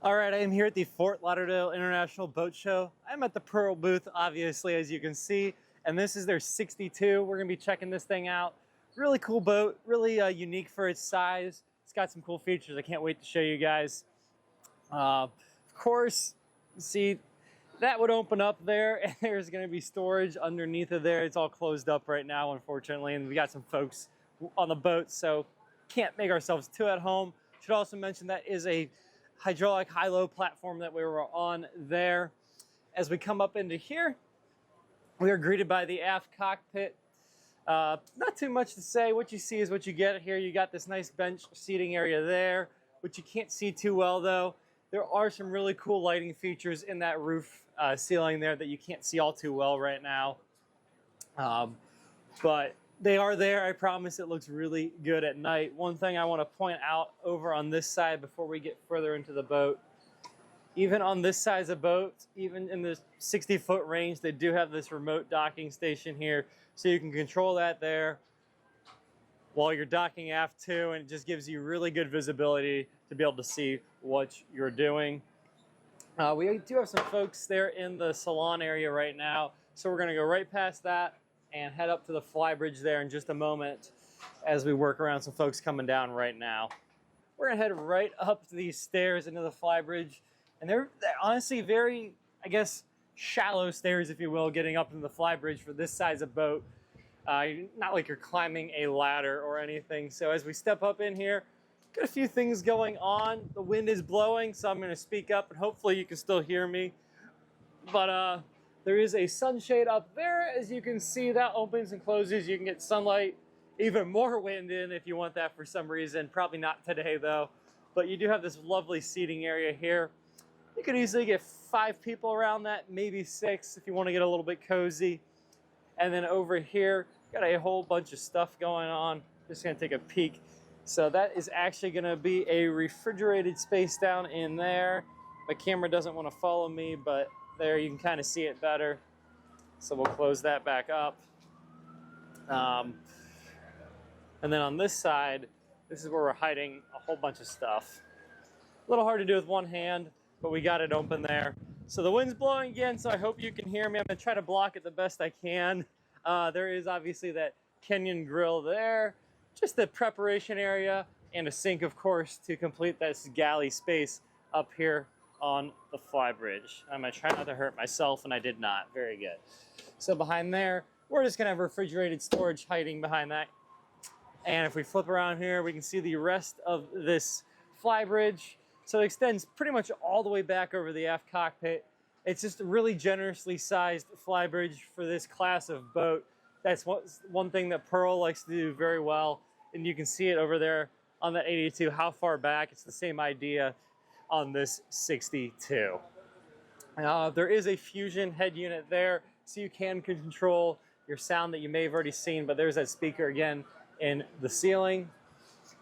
All right, I am here at the Fort Lauderdale International Boat Show. I'm at the Pearl booth, obviously, as you can see, and this is their 62. We're gonna be checking this thing out. Really cool boat, really unique for its size. It's got some cool features. I can't wait to show you guys. Of course, see, that would open up there, and there's gonna be storage underneath of there. It's all closed up right now, unfortunately, and we got some folks on the boat, so can't make ourselves too at home. Should also mention that is a hydraulic high-low platform that we were on there. As we come up into here, we are greeted by the Aft Cockpit. Not too much to say. What you see is what you get here. You got this nice bench seating area there, which you can't see too well though. There are some really cool lighting features in that roof ceiling there that you can't see all too well right now. But they are there. I promise it looks really good at night. One thing I want to point out over on this side before we get further into the boat, even on this size of boat, even in the 60-foot range, they do have this remote docking station here. So you can control that there while you're docking aft too, and it just gives you really good visibility to be able to see what you're doing. We do have some folks there in the Salon area right now, so we're going to go right past that and head up to the Flybridge there in just a moment as we work around some folks coming down right now. We're gonna head right up these stairs into the Flybridge, and they're honestly very, I guess, shallow stairs, if you will, getting up into the Flybridge for this size of boat. Not like you're climbing a ladder or anything. So as we step up in here, got a few things going on. The wind is blowing, so I'm gonna speak up and hopefully you can still hear me. But there is a sunshade up there. As you can see, that opens and closes. You can get sunlight, even more wind in if you want that for some reason. Probably not today though. But you do have this lovely seating area here. You could easily get 5 people around that, maybe 6 if you want to get a little bit cozy. And then over here, got a whole bunch of stuff going on. Just gonna take a peek. So that is actually gonna be a refrigerated space down in there. My camera doesn't want to follow me, but there you can kind of see it better. So we'll close that back up. And then on this side, this is where we're hiding a whole bunch of stuff. A little hard to do with one hand, but we got it open there. So the wind's blowing again, so I hope you can hear me. I'm gonna try to block it the best I can. There is obviously that Kenyan grill there, just the preparation area, and a sink, of course, to complete this galley space up here on the Flybridge. I'm gonna try not to hurt myself, and I did not. Very good. So behind there, we're just gonna have refrigerated storage hiding behind that. And if we flip around here, we can see the rest of this Flybridge. So it extends pretty much all the way back over the aft cockpit. It's just a really generously sized Flybridge for this class of boat. That's one thing that Pearl likes to do very well. And you can see it over there on that 82, how far back. It's the same idea on this 62. There is a fusion head unit there, so you can control your sound that you may have already seen, but there's that speaker again in the ceiling.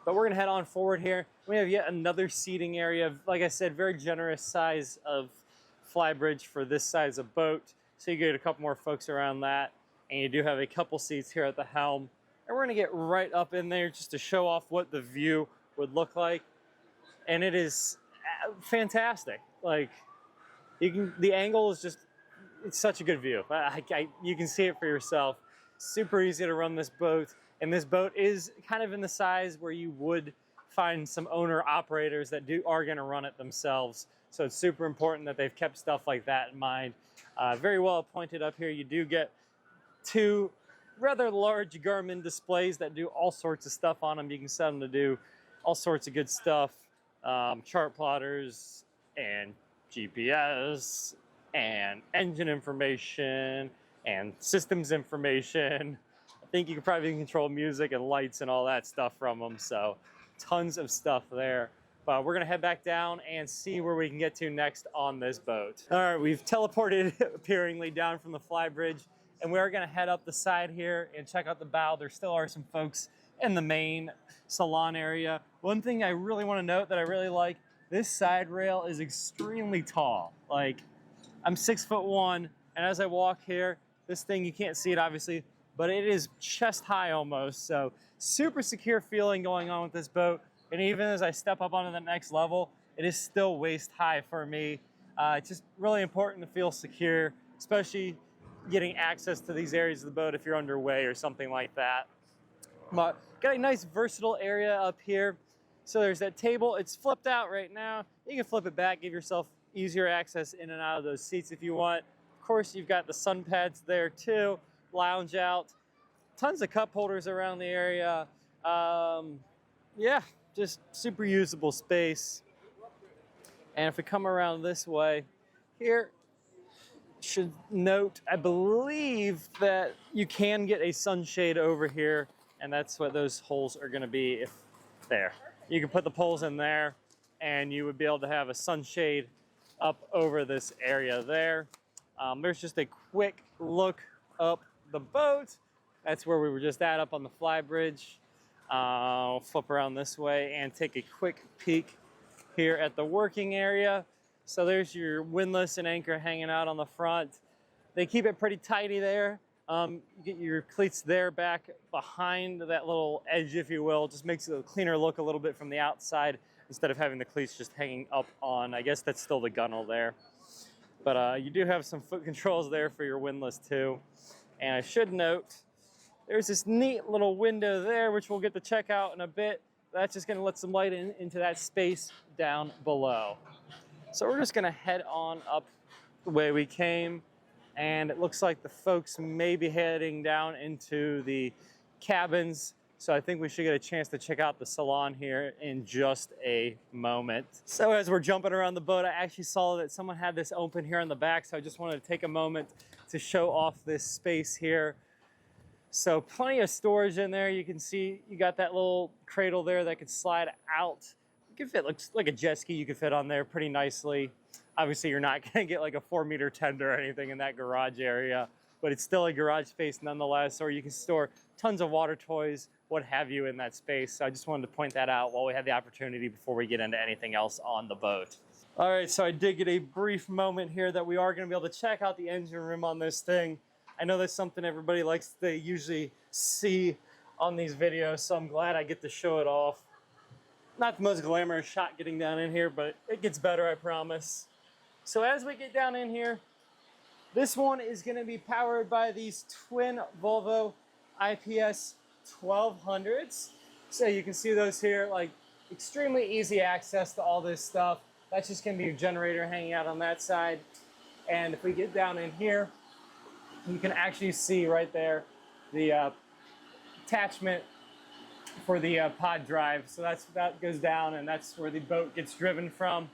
But we're gonna head on forward here. We have yet another seating area, like I said, very generous size of Flybridge for this size of boat. So you get a couple more folks around that, and you do have a couple seats here at the helm. And we're gonna get right up in there just to show off what the view would look like. And it is fantastic. Like, the angle is just, it's such a good view. You can see it for yourself. Super easy to run this boat, and this boat is kind of in the size where you would find some owner operators that are going to run it themselves. So it's super important that they've kept stuff like that in mind. Very well appointed up here. You do get 2 rather large Garmin displays that do all sorts of stuff on them. You can set them to do all sorts of good stuff. Chart plotters and GPS and engine information and systems information. I think you can probably control music and lights and all that stuff from them. So tons of stuff there. But we're gonna head back down and see where we can get to next on this boat. All right, we've teleported appearingly down from the Flybridge, and we are gonna head up the side here and check out the bow. There still are some folks in the main Salon area. One thing I really want to note that I really like, this side rail is extremely tall. Like, I'm 6'1", and as I walk here, this thing, you can't see it obviously, but it is chest high almost. So super secure feeling going on with this boat. And even as I step up onto the next level, it is still waist high for me. It's just really important to feel secure, especially getting access to these areas of the boat if you're underway or something like that. But got a nice versatile area up here. So there's that table. It's flipped out right now. You can flip it back, give yourself easier access in and out of those seats if you want. Of course, you've got the sun pads there too. Lounge out. Tons of cup holders around the area. Yeah, just super usable space. And if we come around this way, here, should note, I believe that you can get a sunshade over here, and that's what those holes are gonna be if there. You can put the poles in there, and you would be able to have a sunshade up over this area there. There's just a quick look up the boat. That's where we were just at, up on the Flybridge. I'll flip around this way and take a quick peek here at the working area. So there's your windlass and anchor hanging out on the front. They keep it pretty tidy there. You get your cleats there back behind that little edge, if you will. Just makes it a cleaner look a little bit from the outside instead of having the cleats just hanging up on, I guess that's still the gunnel there. But you do have some foot controls there for your windlass too. And I should note, there's this neat little window there, which we'll get to check out in a bit. That's just gonna let some light into that space down below. So we're just gonna head on up the way we came. And it looks like the folks may be heading down into the cabins. So I think we should get a chance to check out the salon here in just a moment. So as we're jumping around the boat, I actually saw that someone had this open here in the back. So I just wanted to take a moment to show off this space here. So plenty of storage in there. You can see you got that little cradle there that could slide out. You can fit, looks like a jet ski you could fit on there pretty nicely. Obviously, you're not gonna get like a 4-meter tender or anything in that garage area, but it's still a garage space nonetheless, or you can store tons of water toys, what have you, in that space. So I just wanted to point that out while we had the opportunity before we get into anything else on the boat. All right, so I did get a brief moment here that we are gonna be able to check out the engine room on this thing. I know that's something everybody likes to usually see on these videos, so I'm glad I get to show it off. Not the most glamorous shot getting down in here, but it gets better, I promise. So as we get down in here, this one is going to be powered by these twin Volvo IPS 1200s. So you can see those here, like extremely easy access to all this stuff. That's just going to be your generator hanging out on that side. And if we get down in here, you can actually see right there the attachment for the pod drive. So that goes down, and that's where the boat gets driven from.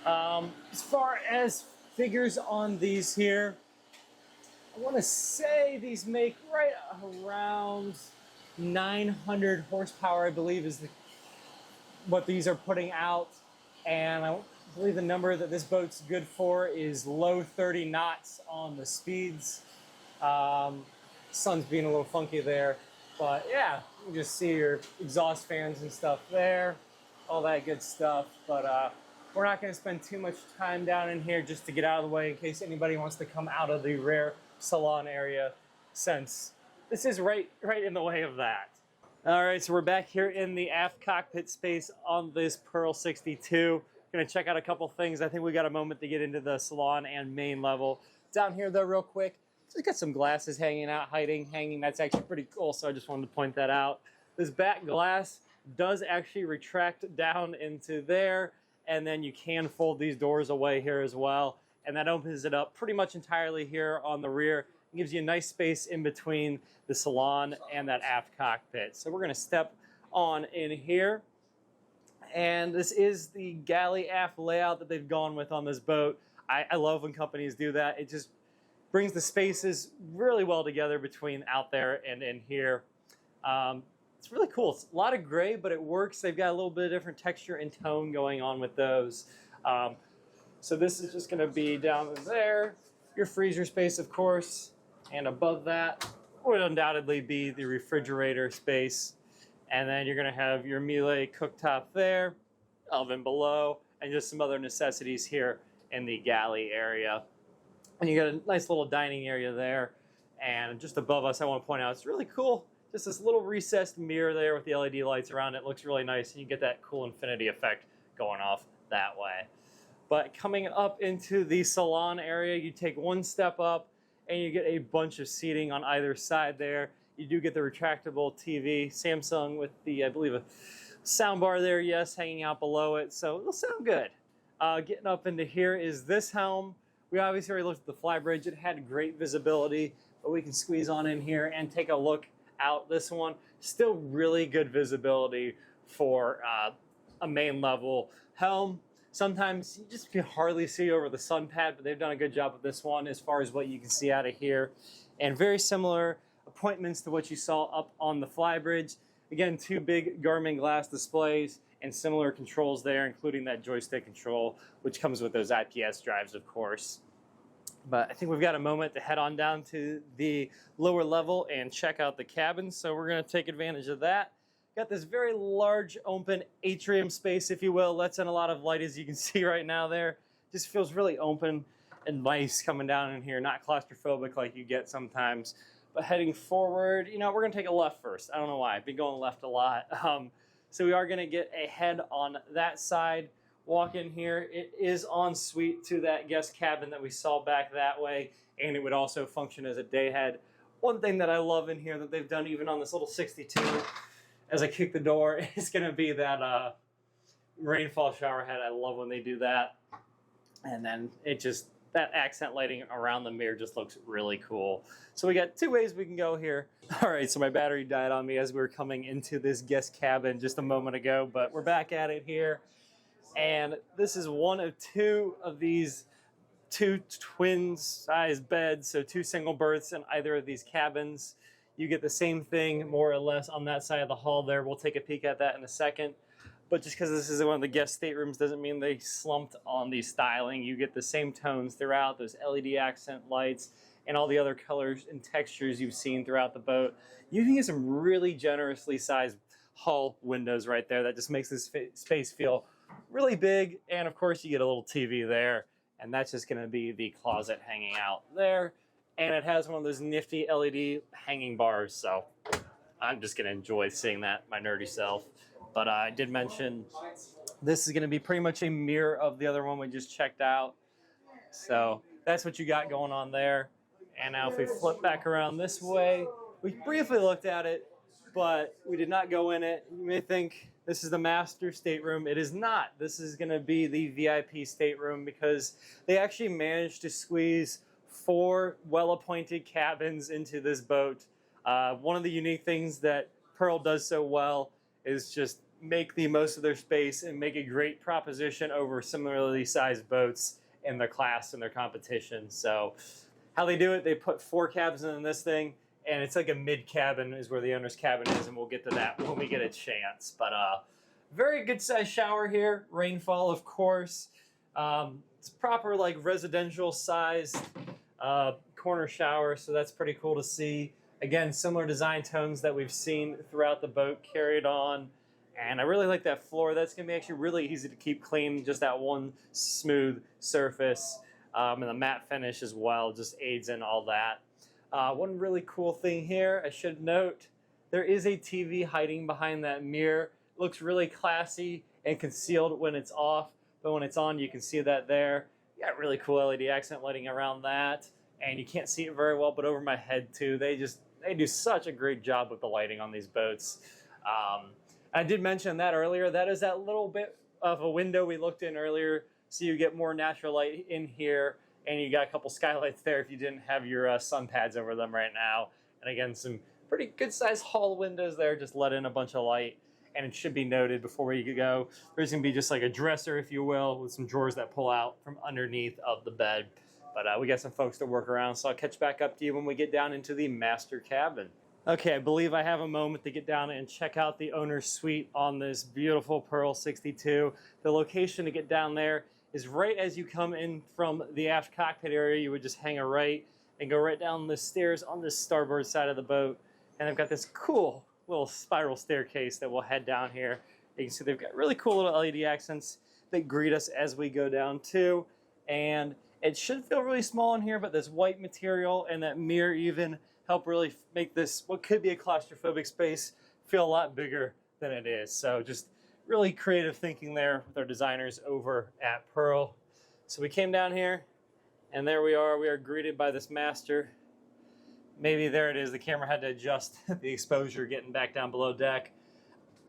As far as figures on these here, I want to say these make right around 900 horsepower, I believe, is what these are putting out. And I believe the number that this boat's good for is low 30 knots on the speeds. Sun's being a little funky there, but yeah, you can just see your exhaust fans and stuff there, all that good stuff. But we're not going to spend too much time down in here just to get out of the way in case anybody wants to come out of the rear salon area, since this is right in the way of that. All right, so we're back here in the aft cockpit space on this Pearl 62. Going to check out a couple things. I think we got a moment to get into the salon and main level. Down here though, real quick, we got some glasses hanging out, hanging. That's actually pretty cool, so I just wanted to point that out. This back glass does actually retract down into there, and then you can fold these doors away here as well, and that opens it up pretty much entirely here on the rear. It gives you a nice space in between the salon and that aft cockpit. So we're going to step on in here, and this is the galley aft layout that they've gone with on this boat. I love when companies do that. It just brings the spaces really well together between out there and in here. It's really cool. It's a lot of gray, but it works. They've got a little bit of different texture and tone going on with those. So this is just going to be down there. Your freezer space, of course. And above that would undoubtedly be the refrigerator space. And then you're going to have your Miele cooktop there, oven below, and just some other necessities here in the galley area. And you got a nice little dining area there. And just above us, I want to point out, it's really cool. Just this little recessed mirror there with the LED lights around it. Looks really nice, and you get that cool infinity effect going off that way. But coming up into the salon area, you take one step up and you get a bunch of seating on either side there. You do get the retractable TV, Samsung with the, I believe, a sound bar there, yes, hanging out below it. So it'll sound good. Getting up into here is this Helm. We obviously already looked at the Flybridge. It had great visibility, but we can squeeze on in here and take a look out. This one, still really good visibility for a main level Helm. Sometimes you just can hardly see over the sun pad, but they've done a good job with this one as far as what you can see out of here. And very similar appointments to what you saw up on the Flybridge. Again, two big Garmin glass displays and similar controls there, including that joystick control, which comes with those IPS drives, of course. But I think we've got a moment to head on down to the lower level and check out the cabin. So we're going to take advantage of that. Got this very large open atrium space, if you will. Lets in a lot of light, as you can see right now there. Just feels really open and nice coming down in here. Not claustrophobic like you get sometimes. But heading forward, you know, we're going to take a left first. I don't know why. I've been going left a lot. So we are going to get a head on that side. Walk in here. It is en suite to that guest cabin that we saw back that way, and it would also function as a day head. One thing that I love in here that they've done even on this little 62, as I kick the door, is going to be that rainfall shower head. I love when they do that. And then it just, that accent lighting around the mirror just looks really cool. So we got two ways we can go here. All right, so my battery died on me as we were coming into this guest cabin just a moment ago, but we're back at it here. And this is one of two of these two twin-sized beds, so two single berths in either of these cabins. You get the same thing, more or less, on that side of the hall there. We'll take a peek at that in a second. But just because this is one of the guest staterooms doesn't mean they slumped on the styling. You get the same tones throughout, those LED accent lights, and all the other colors and textures you've seen throughout the boat. You can get some really generously sized hull windows right there that just makes this space feel really big. And of course you get a little TV there, and that's just going to be the closet hanging out there. And it has one of those nifty LED hanging bars, so I'm just going to enjoy seeing that, my nerdy self. But I did mention this is going to be pretty much a mirror of the other one we just checked out. So that's what you got going on there. And now if we flip back around this way, we briefly looked at it, but we did not go in it. You may think this is the master stateroom. It is not. This is going to be the VIP stateroom because they actually managed to squeeze 4 well-appointed cabins into this boat. One of the unique things that Pearl does so well is just make the most of their space and make a great proposition over similarly sized boats in their class and their competition. So how they do it, they put 4 cabins in this thing, and it's like a mid cabin is where the owner's cabin is, and we'll get to that when we get a chance. But very good sized shower here. Rainfall, of course. It's proper like residential sized corner shower, so that's pretty cool to see. Again, similar design tones that we've seen throughout the boat carried on. And I really like that floor. That's going to be actually really easy to keep clean, just that one smooth surface. And the matte finish as well just aids in all that. One really cool thing here, I should note, there is a TV hiding behind that mirror. It looks really classy and concealed when it's off, but when it's on, you can see that there. You got really cool LED accent lighting around that. And you can't see it very well, but over my head too. They do such a great job with the lighting on these boats. I did mention that earlier. That is that little bit of a window we looked in earlier, so you get more natural light in here, and you got a couple skylights there if you didn't have your sun pads over them right now. And again, some pretty good sized hall windows there, just let in a bunch of light. And it should be noted before we go, there's going to be just like a dresser, if you will, with some drawers that pull out from underneath of the bed. But we got some folks to work around, so I'll catch back up to you when we get down into the master cabin. Okay, I believe I have a moment to get down and check out the owner's suite on this beautiful Pearl 62. The location to get down there is right as you come in from the aft cockpit area. You would just hang a right and go right down the stairs on the starboard side of the boat. And I've got this cool little spiral staircase that will head down here. You can see they've got really cool little LED accents that greet us as we go down too. And it should feel really small in here, but this white material and that mirror even help really make this, what could be a claustrophobic space, feel a lot bigger than it is. So just really creative thinking there with our designers over at Pearl. So we came down here, and there we are. We are greeted by this master. Maybe there it is. The camera had to adjust the exposure getting back down below deck.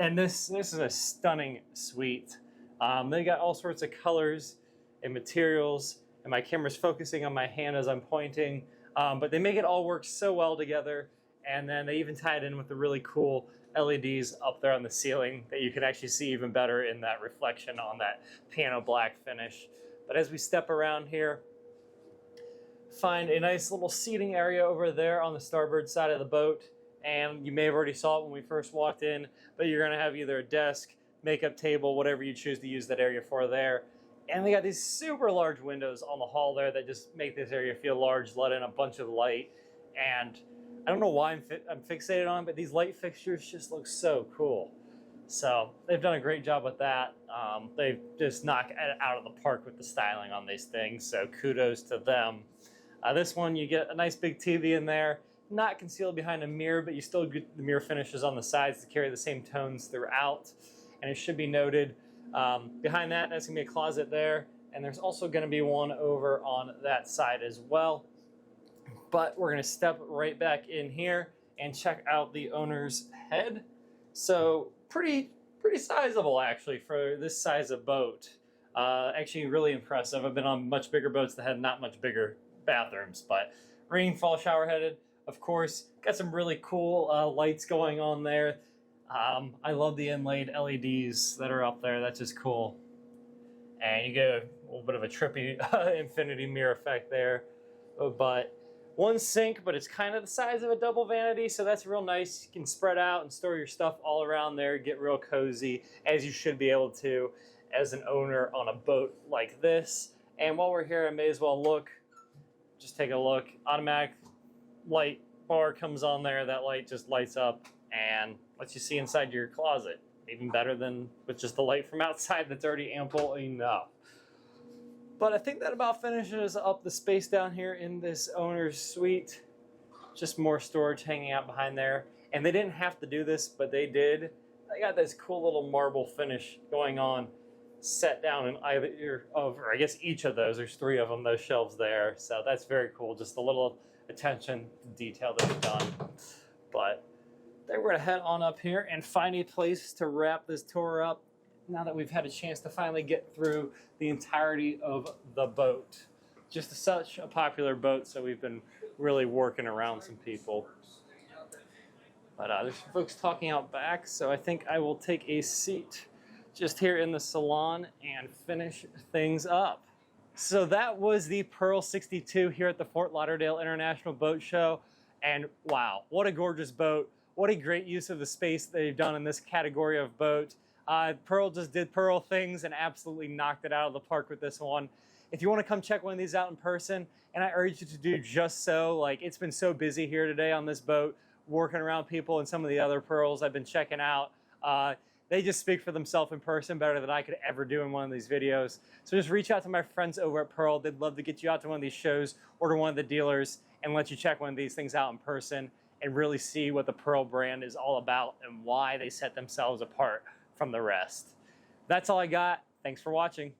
And this is a stunning suite. They got all sorts of colors and materials, and my camera's focusing on my hand as I'm pointing. But they make it all work so well together. And then they even tie it in with the really cool LEDs up there on the ceiling that you can actually see even better in that reflection on that piano black finish. But as we step around here, find a nice little seating area over there on the starboard side of the boat. And you may have already saw it when we first walked in, but you're going to have either a desk, makeup table, whatever you choose to use that area for there. And they got these super large windows on the hull there that just make this area feel large, let in a bunch of light. And I don't know why I'm fixated on, but these light fixtures just look so cool. So they've done a great job with that. They've just knocked it out of the park with the styling on these things, so kudos to them. This one, you get a nice big TV in there, not concealed behind a mirror, but you still get the mirror finishes on the sides to carry the same tones throughout. And it should be noted, behind that, there's going to be a closet there, and there's also going to be one over on that side as well. But we're going to step right back in here and check out the owner's head. So pretty sizable, actually, for this size of boat. Actually really impressive. I've been on much bigger boats that had not much bigger bathrooms, but rainfall shower headed, of course. Got some really cool lights going on there. I love the inlaid LEDs that are up there. That's just cool. And you get a little bit of a trippy infinity mirror effect there. But one sink, but it's kind of the size of a double vanity, so that's real nice. You can spread out and store your stuff all around there, get real cozy, as you should be able to as an owner on a boat like this. And while we're here, I may as well just take a look. Automatic light bar comes on there. That light just lights up and lets you see inside your closet. Even better than with just the light from outside that's already ample enough. But I think that about finishes up the space down here in this owner's suite. Just more storage hanging out behind there. And they didn't have to do this, but they did. They got this cool little marble finish going on, set down in either of, or I guess each of those. There's 3 of them, those shelves there. So that's very cool. Just a little attention to detail that they've done. But then we're going to head on up here and find a place to wrap this tour up, now that we've had a chance to finally get through the entirety of the boat. Just such a popular boat, so we've been really working around some people. But there's some folks talking out back, so I think I will take a seat just here in the salon and finish things up. So that was the Pearl 62 here at the Fort Lauderdale International Boat Show. And wow, what a gorgeous boat. What a great use of the space they've done in this category of boat. Pearl just did Pearl things and absolutely knocked it out of the park with this one. If you want to come check one of these out in person, and I urge you to do just so, like it's been so busy here today on this boat, working around people and some of the other Pearls I've been checking out. They just speak for themselves in person better than I could ever do in one of these videos. So just reach out to my friends over at Pearl. They'd love to get you out to one of these shows or to one of the dealers and let you check one of these things out in person and really see what the Pearl brand is all about and why they set themselves apart from the rest. That's all I got. Thanks for watching.